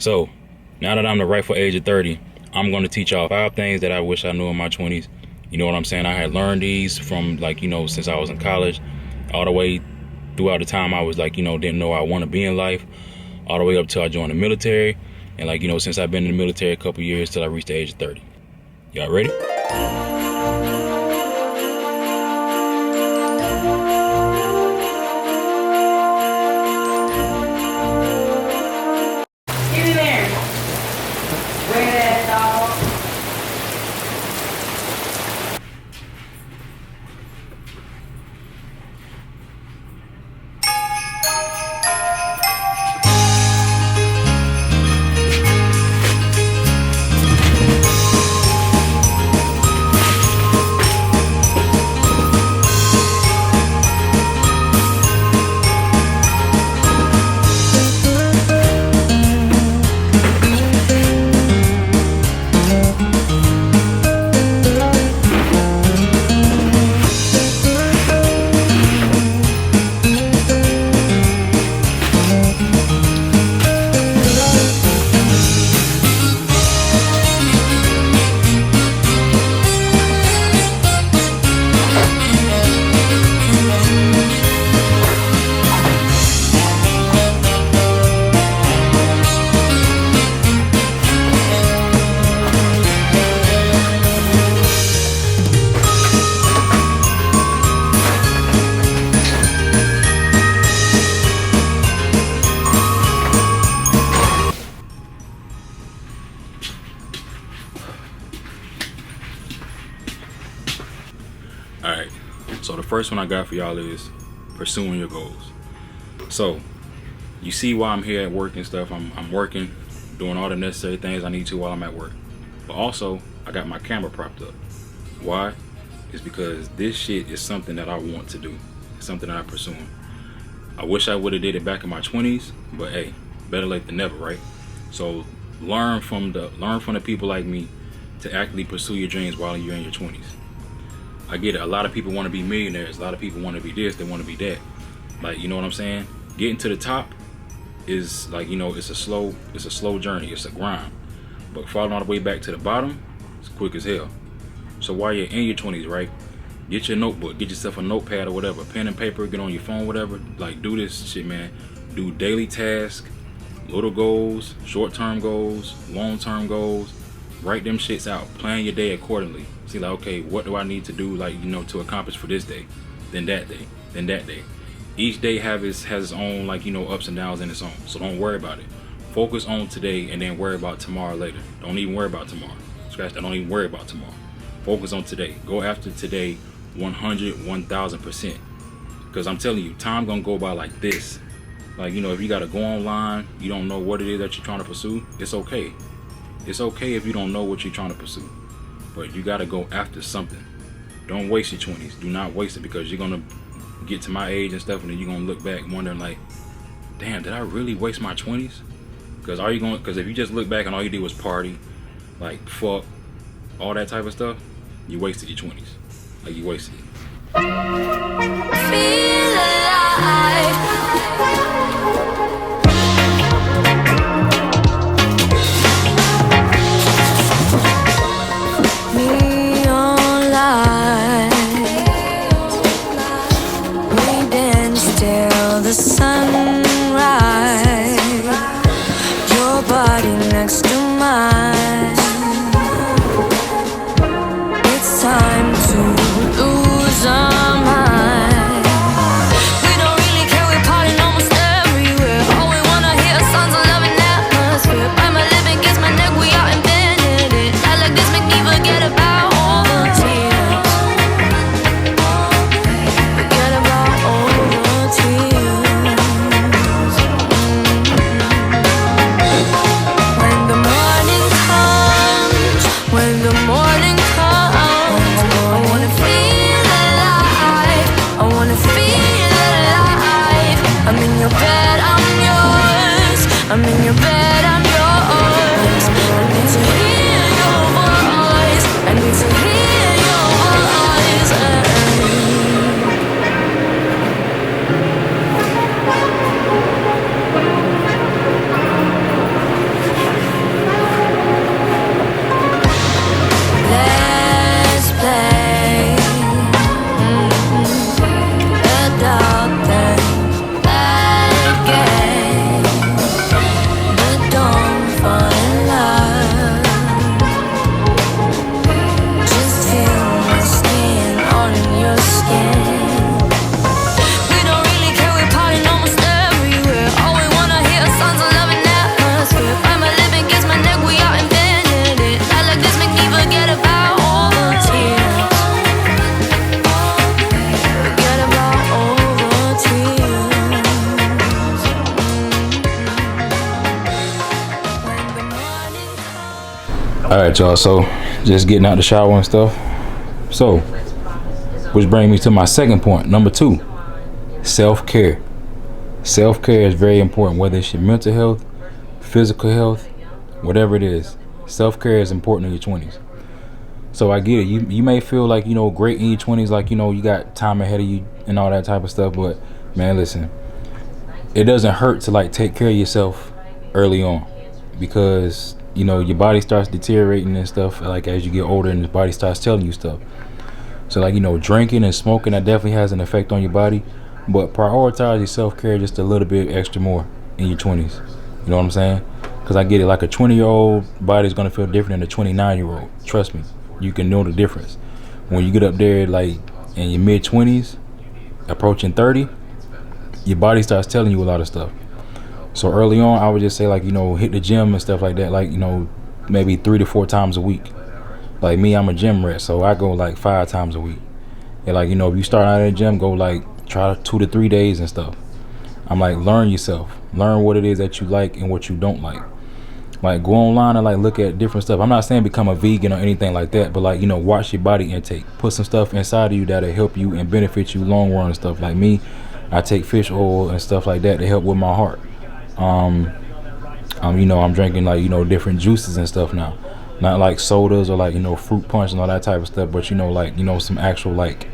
So now that I'm the rightful age of 30, I'm going to teach y'all 5 things that I wish I knew in my 20s. You know what I'm saying? I had learned these from, like, you know, since I was in college, all the way throughout the time I was, like, you know, didn't know I want to be in life, all the way up till I joined the military. And, like, you know, since I've been in the military a couple years till I reached the age of 30. Y'all ready? Alright, so the first one I got for y'all is pursuing your goals. So, you see why I'm here at work and stuff. I'm working, doing all the necessary things I need to while I'm at work. But also, I got my camera propped up. Why? It's because this shit is something that I want to do. It's something that I'm pursuing. I wish I would have did it back in my 20s, but hey, better late than never, right? So, learn from the people like me to actually pursue your dreams while you're in your 20s. I get it. A lot of people want to be millionaires. A lot of people want to be this. They want to be that. Like, you know what I'm saying? Getting to the top is, like, you know, it's a slow journey. It's a grind. But falling all the way back to the bottom, it's quick as hell. So while you're in your 20s, right? Get your notebook. Get yourself a notepad or whatever. Pen and paper. Get on your phone, whatever. Like, do this shit, man. Do daily tasks, little goals, short-term goals, long-term goals. Write them shits out. Plan your day accordingly. See, like, okay, what do I need to do, like, you know, to accomplish for this day, then that day, then that day. Each day has its own, like, you know, ups and downs in its own. So don't worry about it. Focus on today and then worry about tomorrow later. Don't even worry about tomorrow. Scratch that. Don't even worry about tomorrow. Focus on today. Go after today 100, 1000%. Because I'm telling you, time gonna go by like this. Like, you know, if you gotta go online, you don't know what it is that you're trying to pursue, it's okay. It's okay if you don't know what you're trying to pursue. But you gotta go after something. Don't waste your 20s. Do not waste it, because you're gonna get to my age and stuff, and then you're gonna look back wondering, like, damn, did I really waste my 20s? Because if you just look back and all you did was party, like, fuck, all that type of stuff, you wasted your 20s. Like, you wasted it. Feel alive. The sunrise, your body next to mine. It's time to lose our mind. We don't really care, we're partying almost everywhere. All we wanna hear are songs of love and atmosphere. Bite my lip against my neck, we all invented it. I like this, make me forget about all the tears. Forget about all the tears. When the morning comes All right, y'all. So just getting out the shower and stuff. So, which brings me to my second point, number 2, self-care. Self-care is very important, whether it's your mental health, physical health, whatever it is. Self-care is important in your 20s. So I get it. You may feel like, great in your 20s, like, you got time ahead of you and all that type of stuff. But man, listen, it doesn't hurt to like take care of yourself early on, because your body starts deteriorating and stuff like as you get older, and the body starts telling you stuff. So like drinking and smoking, that definitely has an effect on your body, but prioritize your self-care just a little bit extra more in your 20s. You know what I'm saying? Because I get it, like a 20-year-old body is going to feel different than a 29-year-old. Trust me, you can know the difference. When you get up there like in your mid-20s approaching 30, your body starts telling you a lot of stuff. So early on, I would just say like, hit the gym and stuff like that, like, maybe 3 to 4 times a week. Like me, I'm a gym rat, so I go like 5 times a week. And like, if you start out at the gym, go like try 2 to 3 days and stuff. I'm like, learn yourself. Learn what it is that you like and what you don't like. Like go online and like look at different stuff. I'm not saying become a vegan or anything like that, but like, watch your body intake. Put some stuff inside of you that'll help you and benefit you long run and stuff. Like me, I take fish oil and stuff like that to help with my heart. I'm drinking like, different juices and stuff now. Not like sodas or like, fruit punch and all that type of stuff, but like, some actual like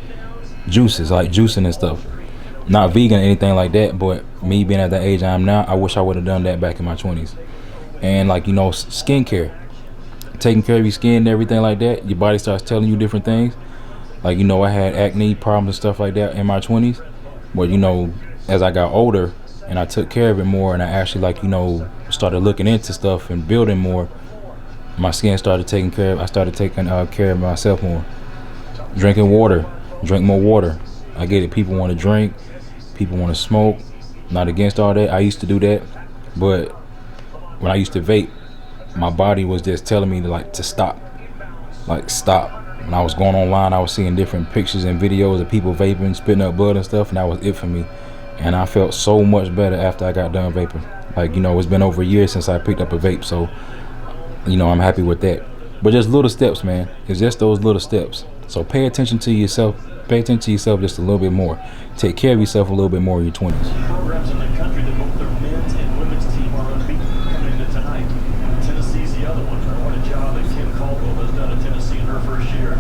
juices, like juicing and stuff. Not vegan or anything like that, but me being at the age I am now, I wish I would have done that back in my 20s. And like, skincare. Taking care of your skin and everything like that, your body starts telling you different things. Like, I had acne problems and stuff like that in my 20s. But, as I got older and I took care of it more and I actually like, started looking into stuff and building more, my skin started taking care of, I started taking care of myself more. Drinking water, drink more water. I get it, people want to drink, people want to smoke. Not against all that, I used to do that. But when I used to vape, my body was just telling me to stop. Like stop. When I was going online, I was seeing different pictures and videos of people vaping, spitting up blood and stuff, and that was it for me. And I felt so much better after I got done vaping. Like, it's been over a year since I picked up a vape, so I'm happy with that. But just little steps, man. It's just those little steps. So pay attention to yourself. Pay attention to yourself just a little bit more. Take care of yourself a little bit more in your 20s. Programs in the country that both their men's and women's team are unbeaten coming into tonight. Tennessee's the other one. What a job that Kim Caldwell has done at Tennessee in her first year.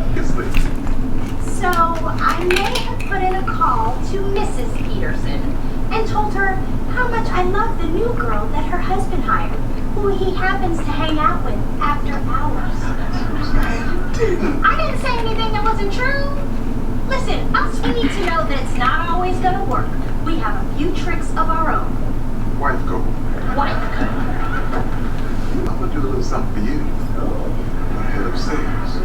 So I may have put in a call to Mrs. Peterson and told her how much I love the new girl that her husband hired, who he happens to hang out with after hours. I didn't say anything that wasn't true. Listen, us, we need to know that it's not always going to work. We have a few tricks of our own. Wife code. Wife code. I'm going to do a little something for you. Head of sales.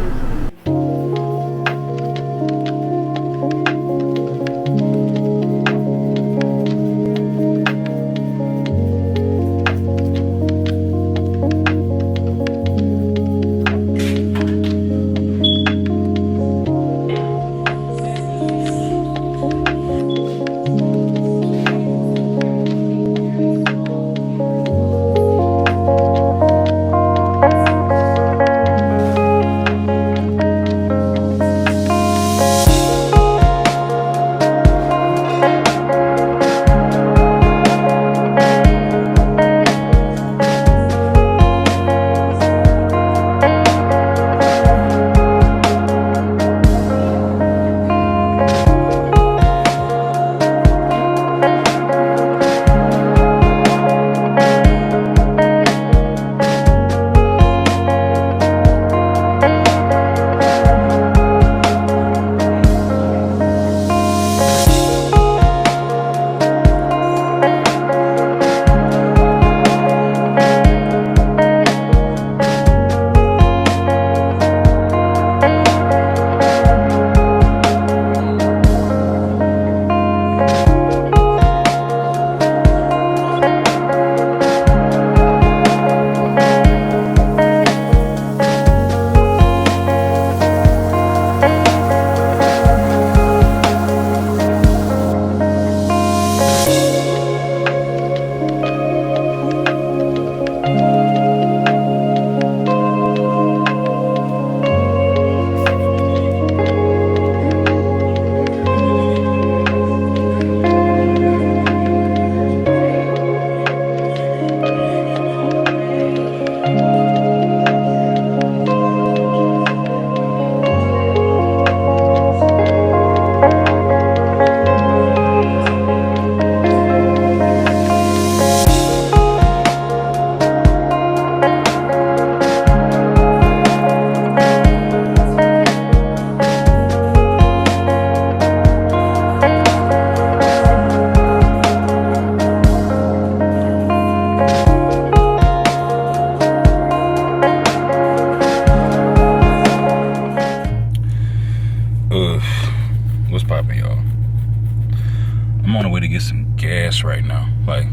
gas right now. Like,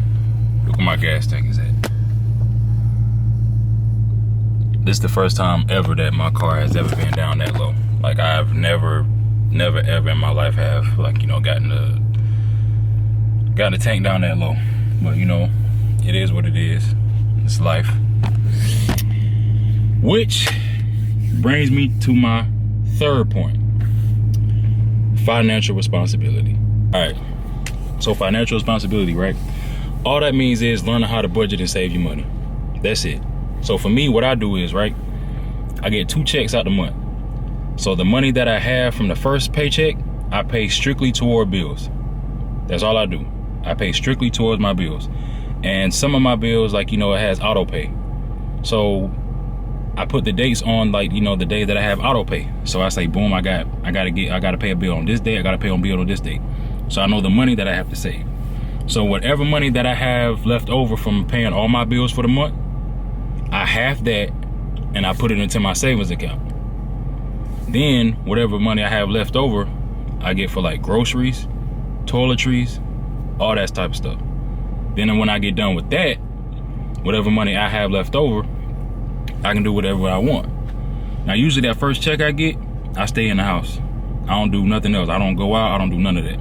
look where my gas tank is at. This is the first time ever that my car has ever been down that low. Like, I've never ever in my life have, like, you know, gotten the tank down that low. But, you know, it is what it is. It's life. Which brings me to my third point. Financial responsibility. All right. So financial responsibility, right? All that means is learning how to budget and save your money. That's it. So for me, what I do is, right, I get 2 checks out the month. So the money that I have from the first paycheck, I pay strictly toward bills. That's all I do. I pay strictly towards my bills. And some of my bills, like, you know, it has auto pay. So I put the dates on, like, you know, the day that I have auto pay. So I say, boom, I gotta pay a bill on this day. I gotta pay a bill on this date. So I know the money that I have to save. So whatever money that I have left over from paying all my bills for the month, I half that and I put it into my savings account. Then whatever money I have left over, I get for like groceries, toiletries, all that type of stuff. Then when I get done with that, whatever money I have left over, I can do whatever I want. Now usually that first check I get, I stay in the house. I don't do nothing else. I don't go out, I don't do none of that.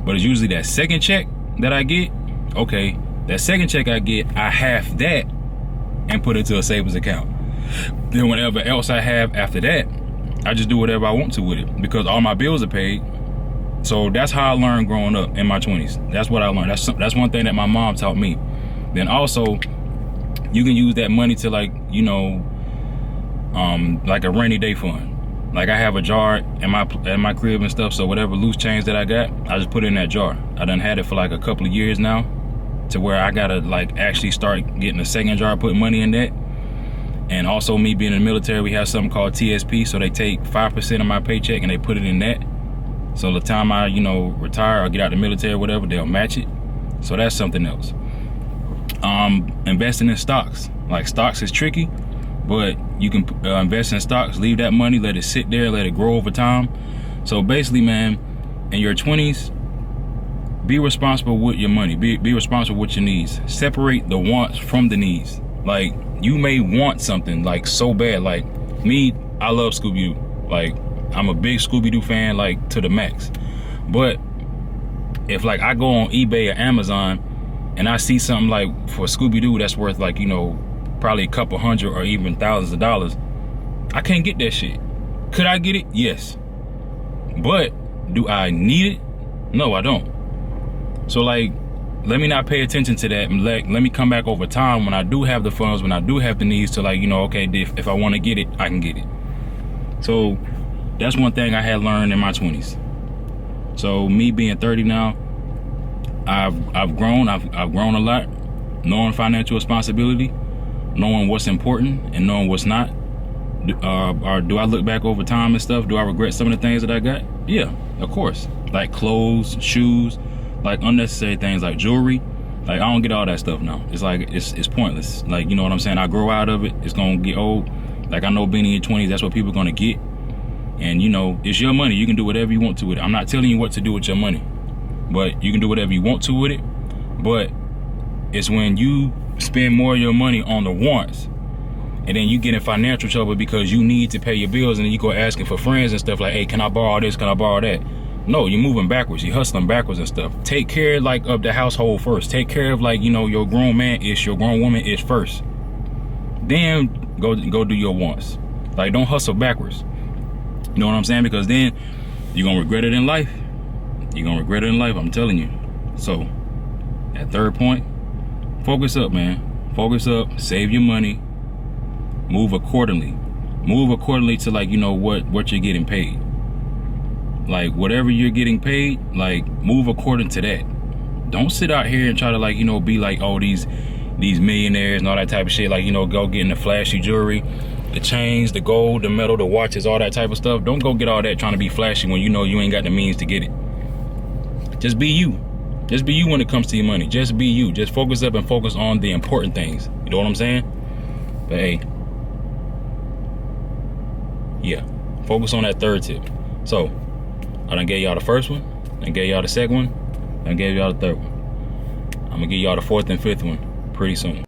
But it's usually that second check that I get, okay, that second check I get, I half that and put it to a savings account. Then whatever else I have after that, I just do whatever I want to with it because all my bills are paid. So that's how I learned growing up in my 20s. That's what I learned. That's one thing that my mom taught me. Then also, you can use that money to, like, you know, like a rainy day fund. Like I have a jar in my crib and stuff. So whatever loose change that I got, I just put it in that jar. I done had it for like a couple of years now, to where I gotta like actually start getting a second jar, put money in that. And also me being in the military, we have something called TSP. So they take 5% of my paycheck and they put it in that. So the time I, you know, retire or get out the military or whatever, they'll match it. So that's something else. Investing in stocks. Like stocks is tricky, but you can invest in stocks, leave that money, let it sit there, let it grow over time. So basically, man, in your 20s, be responsible with your money. Be responsible with your needs. Separate the wants from the needs. Like, you may want something like so bad. Like me, I love Scooby-Doo. Like, I'm a big Scooby-Doo fan, like to the max. But if like I go on eBay or Amazon and I see something like for Scooby-Doo that's worth like, you know, probably a couple hundred or even thousands of dollars, I can't get that shit. Could I get it? Yes. But do I need it? No, I don't. So like, let me not pay attention to that. Let me come back over time when I do have the funds, when I do have the needs to, like, you know, okay, if I want to get it, I can get it. So that's one thing I had learned in my 20s. So me being 30 now, I've grown a lot, knowing financial responsibility, knowing what's important and knowing what's not. Or do I look back over time and stuff? Do I regret some of the things that I got? Yeah, of course. Like clothes, shoes, like unnecessary things like jewelry. Like, I don't get all that stuff now. It's like, it's pointless. Like, you know what I'm saying? I grow out of it. It's gonna get old. Like, I know being in your 20s, that's what people are gonna get. And, you know, it's your money. You can do whatever you want to with it. I'm not telling you what to do with your money, but you can do whatever you want to with it. But it's when you spend more of your money on the wants, and then you get in financial trouble because you need to pay your bills, and then you go asking for friends and stuff like, hey, can I borrow this? Can I borrow that? No, you're moving backwards. You're hustling backwards and stuff. Take care, like, of the household first. Take care of, like, you know, your grown man-ish, your grown woman-ish first. Then go do your wants. Like, don't hustle backwards. You know what I'm saying? Because then you're going to regret it in life. You're going to regret it in life, I'm telling you. So, that third point, focus up, man. Focus up. Save your money. Move accordingly. Move accordingly to, like, you know, what you're getting paid. Like, whatever you're getting paid, like, move according to that. Don't sit out here and try to, like, you know, be like, oh, these millionaires and all that type of shit. Like, you know, go getting the flashy jewelry, the chains, the gold, the metal, the watches, all that type of stuff. Don't go get all that trying to be flashy when you know you ain't got the means to get it. Just be you. Just be you when it comes to your money. Just be you. Just focus up and focus on the important things. You know what I'm saying? But hey, yeah, focus on that third tip. So, I done gave y'all the first one, I gave y'all the second one, I gave y'all the third one. I'm gonna give y'all the 4th and 5th one pretty soon.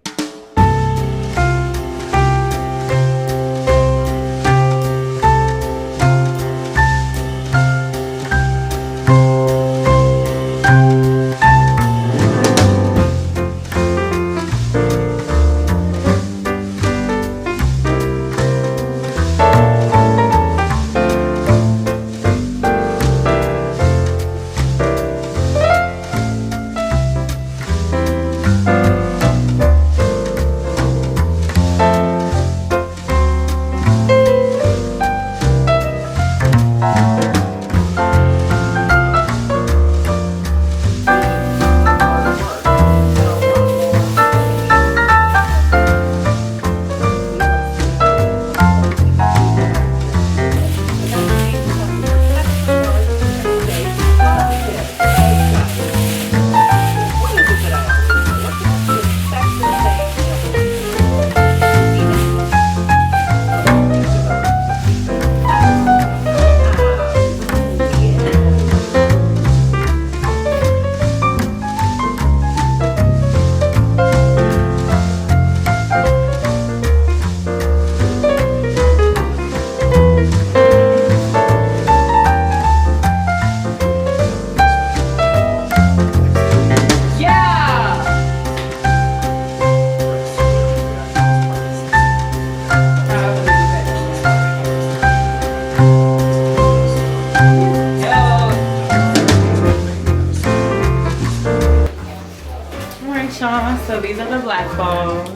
So these are the black balls.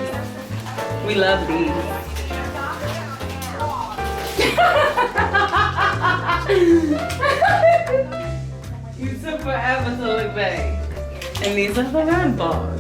We love these. You took forever to look back. And these are the red balls.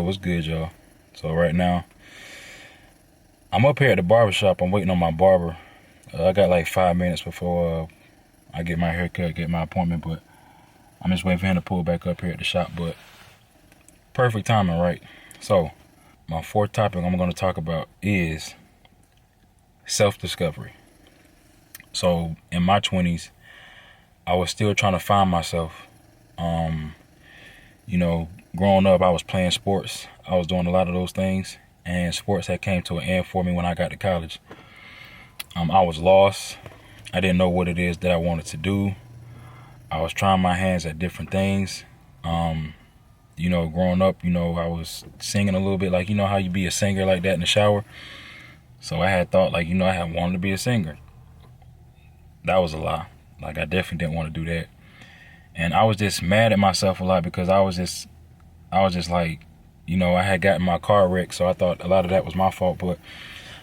what's good, y'all? So right now, I'm up here at the barber shop. I'm waiting on my barber. I got like 5 minutes before I get my haircut, get my appointment, but I'm just waiting for him to pull back up here at the shop. But perfect timing, right? So my fourth topic I'm going to talk about is self-discovery. So in my 20s, I was still trying to find myself. You know, growing up, I was playing sports. I was doing a lot of those things, and sports had came to an end for me when I got to college. I was lost. I didn't know what it is that I wanted to do. I was trying my hands at different things. You know, growing up, you know, I was singing a little bit, like, you know how you be a singer like that in the shower. So I had thought, like, you know, I had wanted to be a singer. That was a lie. Like, I definitely didn't want to do that. And I was just mad at myself a lot because I was just like, you know, I had gotten my car wrecked, so I thought a lot of that was my fault. But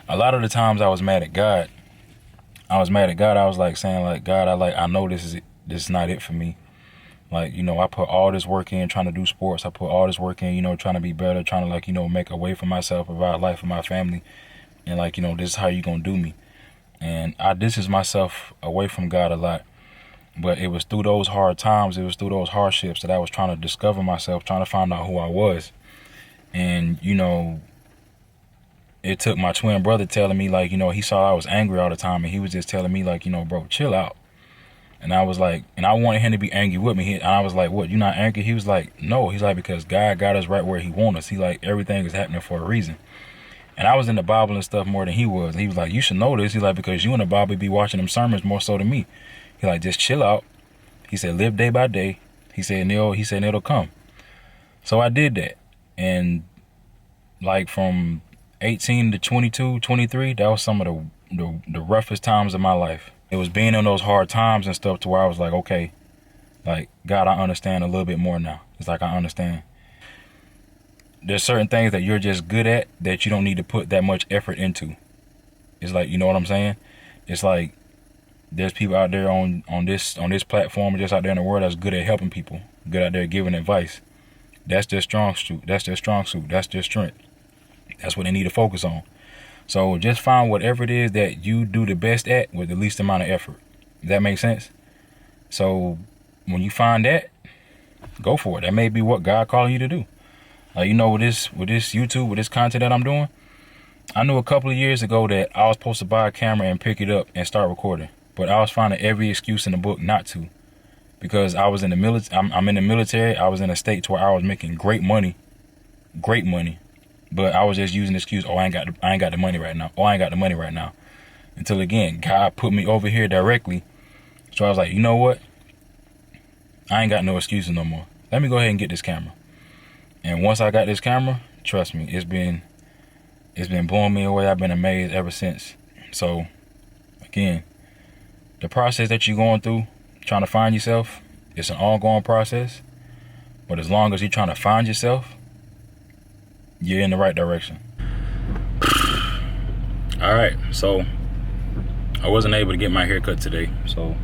a lot of the times I was mad at God. I was like saying, like, God, I know this is not it for me. Like, you know, I put all this work in trying to do sports. I put all this work in, you know, trying to be better, trying to, like, you know, make a way for myself, provide life for my family. And, like, you know, this is how you gonna do me. And I distance myself away from God a lot. But it was through those hard times, it was through those hardships that I was trying to discover myself, trying to find out who I was. And, you know, it took my twin brother telling me, like, you know, he saw I was angry all the time, and he was just telling me, like, you know, bro, chill out. And I was like, and I wanted him to be angry with me. And I was like, what, you not angry? He was like, no. He's like, because God got us right where he wants us. He like, everything is happening for a reason. And I was in the Bible and stuff more than he was. And he was like, you should know this. He's like, because you in the Bible be watching them sermons more so than me. He like, just chill out. He said, live day by day. He said, it'll come. So I did that. And like from 18 to 22, 23, that was some of the roughest times of my life. It was being in those hard times and stuff to where I was like, okay, like, God, I understand a little bit more now. It's like, I understand. There's certain things that you're just good at that you don't need to put that much effort into. It's like, you know what I'm saying? It's like, there's people out there on this platform, just out there in the world, that's good at helping people, good out there giving advice. That's their strong suit. That's their strength. That's what they need to focus on. So just find whatever it is that you do the best at with the least amount of effort. Does that make sense? So when you find that, go for it. That may be what God calling you to do. Like, you know, with this YouTube, with this content that I'm doing, I knew a couple of years ago that I was supposed to buy a camera and pick it up and start recording. But I was finding every excuse in the book not to, because I was in the military. I'm in the military. I was in a state to where I was making great money, but I was just using the excuse, oh, I ain't got the money right now. Until again, God put me over here directly. So I was like, you know what? I ain't got no excuses no more. Let me go ahead and get this camera. And once I got this camera, trust me, it's been blowing me away. I've been amazed ever since. So again, the process that you're going through, trying to find yourself, it's an ongoing process. But as long as you're trying to find yourself, you're in the right direction. All right, so I wasn't able to get my hair cut today, so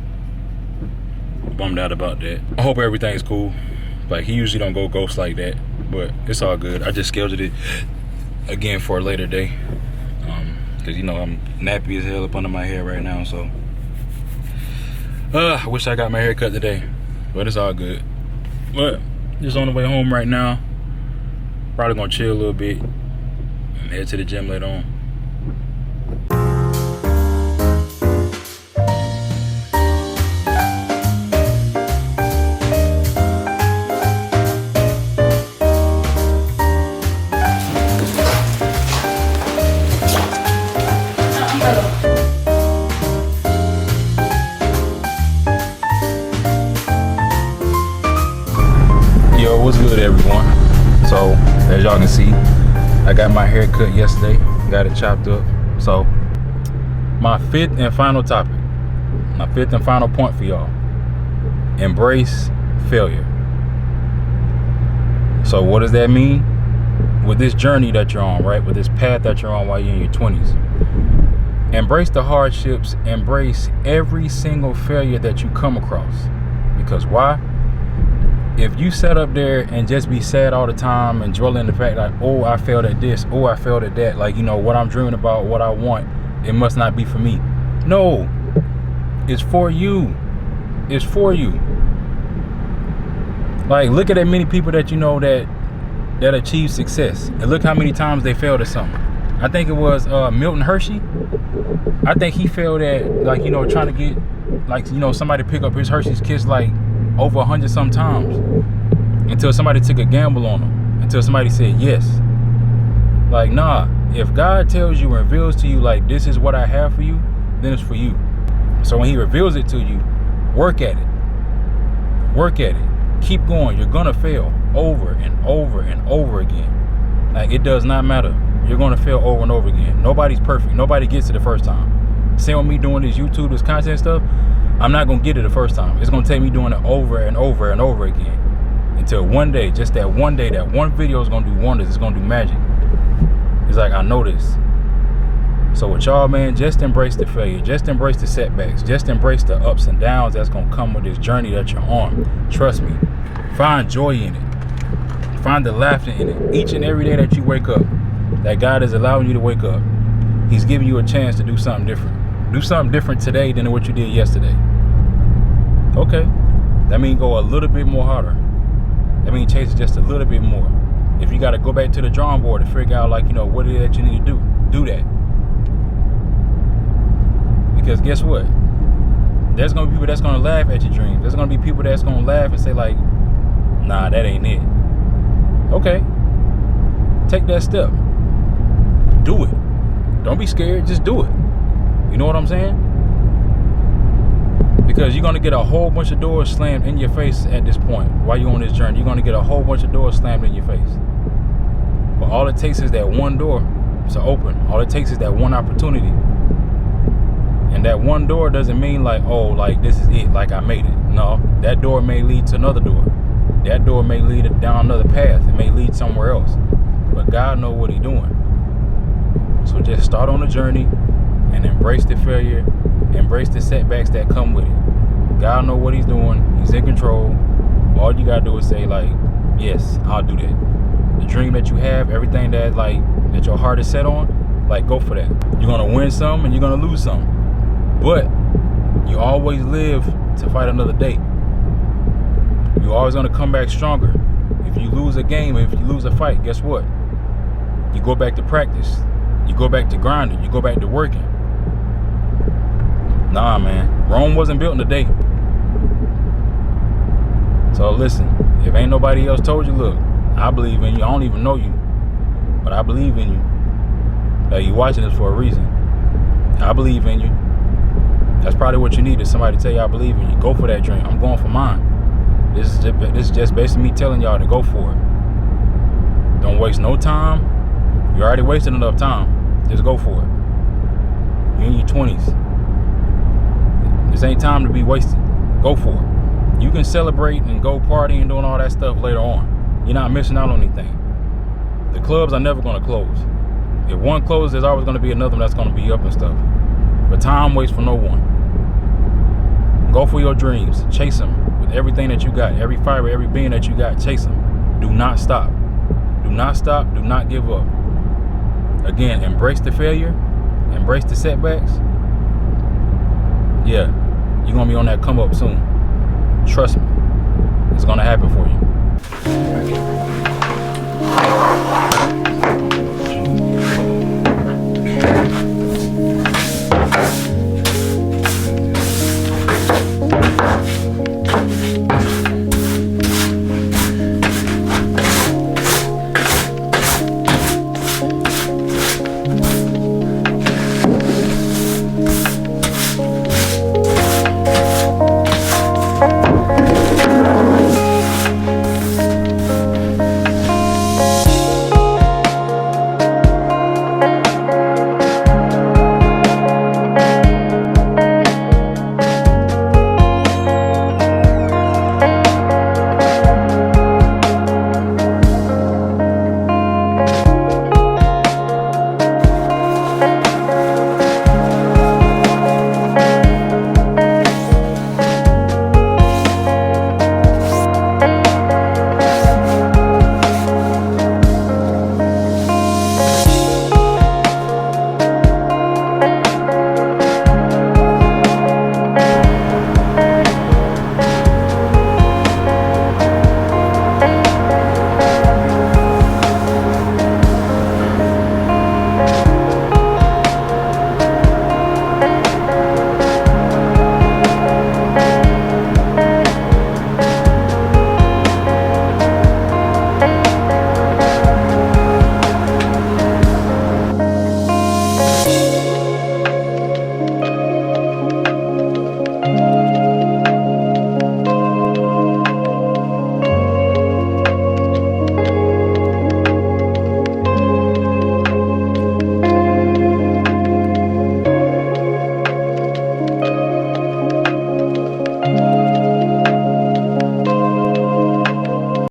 bummed out about that. I hope everything's cool. Like, he usually don't go ghost like that, but it's all good. I just scheduled it again for a later day, because, you know, I'm nappy as hell up under my hair right now, so I wish I got my hair cut today, but it's all good. But just on the way home right now. Probably gonna chill a little bit and head to the gym later on. Yo, what's good, everyone? So, as y'all can see, I got my hair cut yesterday, got it chopped up. So, my fifth and final topic, my fifth and final point for y'all: embrace failure. So, what does that mean? With this journey that you're on, right? With this path that you're on while you're in your 20s, embrace the hardships, embrace every single failure that you come across. Because why? if you sit up there and just be sad all the time and dwell in the fact like, oh, I failed at this, oh, I failed at that, like, you know, what I'm dreaming about, what I want, it must not be for me. No, it's for you. It's for you. Like, look at that many people that you know that achieve success, and look how many times they failed at something. I think it was Milton Hershey. I think he failed at, like, you know, trying to get, like, you know, somebody pick up his Hershey's Kiss like over 100 some times, until somebody took a gamble on him, until somebody said yes. Like, nah, if God tells you and reveals to you like, this is what I have for you, then it's for you. So when he reveals it to you, work at it. Work at it. Keep going. You're gonna fail over and over and over again. Like, it does not matter. You're gonna fail over and over again. Nobody's perfect. Nobody gets it the first time. Same with me doing this YouTube, this content stuff. I'm not gonna get it the first time. It's gonna take me doing it over and over and over again, until one day, just that one day, that one video is gonna do wonders. It's gonna do magic. It's like, I know this. So with y'all, man, just embrace the failure. Just embrace the setbacks. Just embrace the ups and downs that's gonna come with this journey that you're on. Trust me. Find joy in it. Find the laughter in it. Each and every day that you wake up, that God is allowing you to wake up, he's giving you a chance to do something different. Do something different today than what you did yesterday. Okay. That means go a little bit more harder. That means chase it just a little bit more. If you got to go back to the drawing board to figure out, like, you know, what it is that you need to do that. Because guess what? There's going to be people that's going to laugh at your dreams. There's going to be people that's going to laugh and say, like, nah, that ain't it. Okay. Take that step. Do it. Don't be scared. Just do it. You know what I'm saying? Because you're going to get a whole bunch of doors slammed in your face at this point while you're on this journey. You're going to get a whole bunch of doors slammed in your face. But all it takes is that one door to open. All it takes is that one opportunity. And that one door doesn't mean like, oh, like this is it, like I made it. No, that door may lead to another door. That door may lead down another path. It may lead somewhere else. But God knows what he's doing. So just start on the journey and embrace the failure. Embrace the setbacks that come with it. God knows what he's doing. He's in control. All you got to do is say, like, yes, I'll do that. The dream that you have, everything that, like, that your heart is set on, like, go for that. You're going to win some and you're going to lose some. But you always live to fight another day. You're always going to come back stronger. If you lose a game, if you lose a fight, guess what? You go back to practice. You go back to grinding. You go back to working. Nah, man. Rome wasn't built in a day. So listen, if ain't nobody else told you, look, I believe in you. I don't even know you, but I believe in you. Like, you watching this for a reason. I believe in you. That's probably what you need, is somebody to tell you I believe in you. Go for that dream. I'm going for mine. This is just basically me telling y'all to go for it. Don't waste no time. You already wasted enough time. Just go for it. You're in your 20s. This ain't time to be wasted. Go for it. You can celebrate and go party and doing all that stuff later on. You're not missing out on anything. The clubs are never going to close. If one closes, there's always going to be another one that's going to be up and stuff. But time waits for no one. Go for your dreams. Chase them with everything that you got. Every fiber, every being that you got. Chase them. Do not stop. Do not stop. Do not give up. Again, embrace the failure. Embrace the setbacks. Yeah, you're going to be on that come up soon. Trust me. It's going to happen for you.